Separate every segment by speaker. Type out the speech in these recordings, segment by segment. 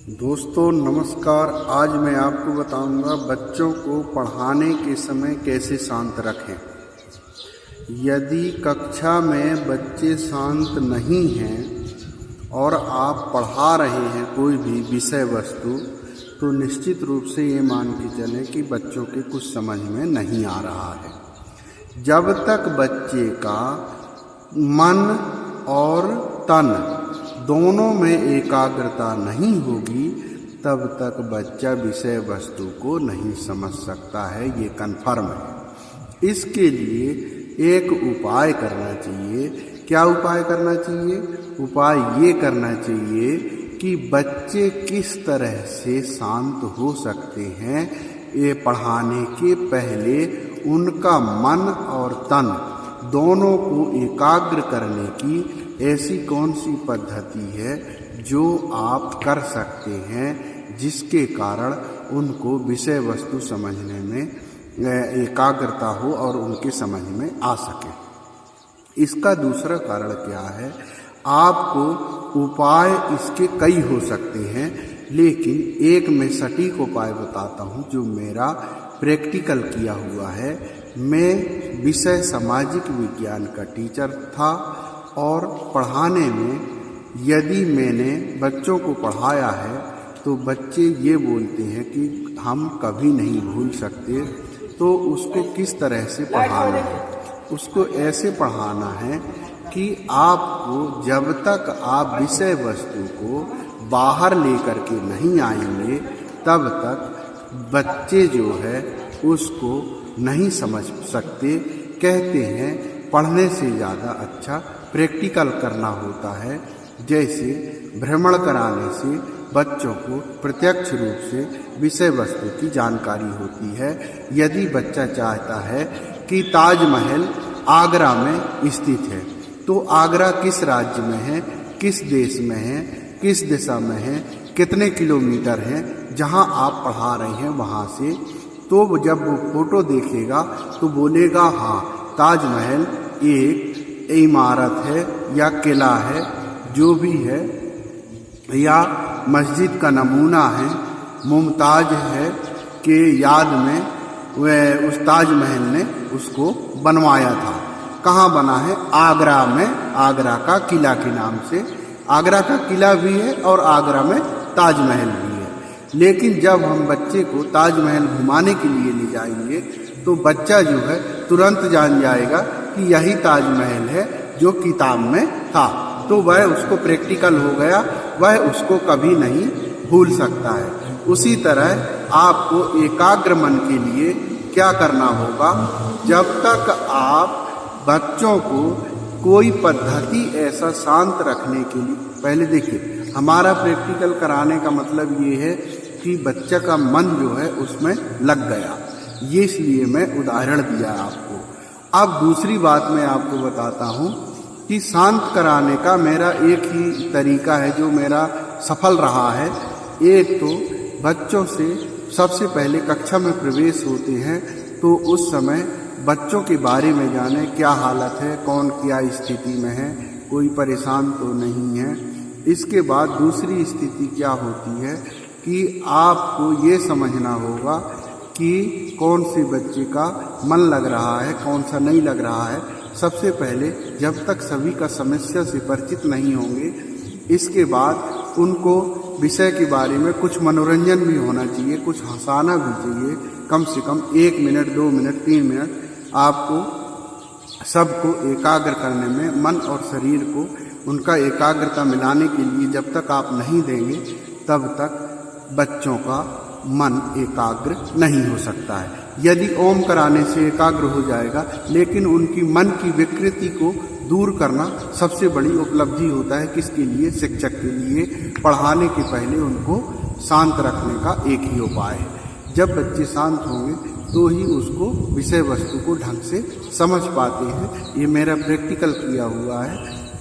Speaker 1: दोस्तों नमस्कार। आज मैं आपको बताऊंगा बच्चों को पढ़ाने के समय कैसे शांत रखें। यदि कक्षा में बच्चे शांत नहीं हैं और आप पढ़ा रहे हैं कोई भी विषय वस्तु, तो निश्चित रूप से ये मान के चलें कि बच्चों के कुछ समझ में नहीं आ रहा है। जब तक बच्चे का मन और तन दोनों में एकाग्रता नहीं होगी तब तक बच्चा विषय वस्तु को नहीं समझ सकता है, ये कन्फर्म है। इसके लिए एक उपाय करना चाहिए। क्या उपाय करना चाहिए? उपाय ये करना चाहिए कि बच्चे किस तरह से शांत हो सकते हैं। ये पढ़ाने के पहले उनका मन और तन दोनों को एकाग्र करने की ऐसी कौन सी पद्धति है जो आप कर सकते हैं जिसके कारण उनको विषय वस्तु समझने में एकाग्रता हो और उनके समझ में आ सके। इसका दूसरा कारण क्या है? आपको उपाय इसके कई हो सकते हैं, लेकिन एक मैं सटीक उपाय बताता हूँ जो मेरा प्रैक्टिकल किया हुआ है। मैं विषय सामाजिक विज्ञान का टीचर था और पढ़ाने में यदि मैंने बच्चों को पढ़ाया है तो बच्चे ये बोलते हैं कि हम कभी नहीं भूल सकते। तो उसको किस तरह से पढ़ाना है? उसको ऐसे पढ़ाना है कि आपको जब तक आप विषय वस्तु को बाहर लेकर के नहीं आएंगे तब तक बच्चे जो है उसको नहीं समझ सकते। कहते हैं पढ़ने से ज़्यादा अच्छा प्रैक्टिकल करना होता है। जैसे भ्रमण कराने से बच्चों को प्रत्यक्ष रूप से विषय वस्तु की जानकारी होती है। यदि बच्चा चाहता है कि ताजमहल आगरा में स्थित है, तो आगरा किस राज्य में है, किस देश में है, किस दिशा में है, कितने किलोमीटर है जहां आप पढ़ा रहे हैं वहां से, तो जब वो फोटो देखेगा तो बोलेगा हाँ, ताजमहल एक इमारत है या किला है, जो भी है, या मस्जिद का नमूना है, मुमताज है के याद में वह उस ताजमहल ने उसको बनवाया था। कहाँ बना है? आगरा में, आगरा का किला के नाम से। आगरा का किला भी है और आगरा में ताजमहल भी है। लेकिन जब हम बच्चे को ताजमहल घुमाने के लिए ले जाएंगे तो बच्चा जो है तुरंत जान जाएगा कि यही ताजमहल है जो किताब में था। तो वह उसको प्रैक्टिकल हो गया, वह उसको कभी नहीं भूल सकता है। उसी तरह आपको एकाग्र मन के लिए क्या करना होगा? जब तक आप बच्चों को कोई पद्धति ऐसा शांत रखने के लिए, पहले देखिए हमारा प्रैक्टिकल कराने का मतलब ये है कि बच्चा का मन जो है उसमें लग गया, ये इसलिए मैं उदाहरण दिया आपको। अब दूसरी बात मैं आपको बताता हूँ कि शांत कराने का मेरा एक ही तरीका है जो मेरा सफल रहा है। एक तो बच्चों से सबसे पहले कक्षा में प्रवेश होते हैं तो उस समय बच्चों के बारे में जाने, क्या हालत है, कौन क्या स्थिति में है, कोई परेशान तो नहीं है। इसके बाद दूसरी स्थिति क्या होती है कि आपको ये समझना होगा कि कौन से बच्चे का मन लग रहा है, कौन सा नहीं लग रहा है। सबसे पहले जब तक सभी का समस्या से परिचित नहीं होंगे, इसके बाद उनको विषय के बारे में कुछ मनोरंजन भी होना चाहिए, कुछ हंसाना भी चाहिए। कम से कम 1 मिनट, 2 मिनट, 3 मिनट आपको सबको एकाग्र करने में, मन और शरीर को उनका एकाग्रता मिलाने के लिए जब तक आप नहीं देंगे तब तक बच्चों का मन एकाग्र नहीं हो सकता है। यदि ओम कराने से एकाग्र हो जाएगा, लेकिन उनकी मन की विकृति को दूर करना सबसे बड़ी उपलब्धि होता है। किसके लिए? शिक्षक के लिए। पढ़ाने के पहले उनको शांत रखने का एक ही उपाय है। जब बच्चे शांत होंगे तो ही उसको विषय वस्तु को ढंग से समझ पाते हैं। ये मेरा प्रैक्टिकल किया हुआ है।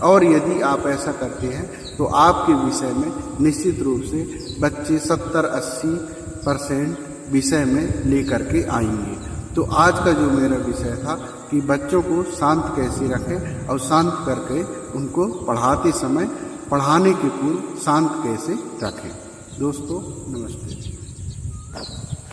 Speaker 1: और यदि आप ऐसा करते हैं तो आपके विषय में निश्चित रूप से बच्चे 70-80% विषय में लेकर के आएंगे। तो आज का जो मेरा विषय था कि बच्चों को शांत कैसे रखें और शांत करके उनको पढ़ाते समय, पढ़ाने के पूर्व शांत कैसे रखें। दोस्तों नमस्ते।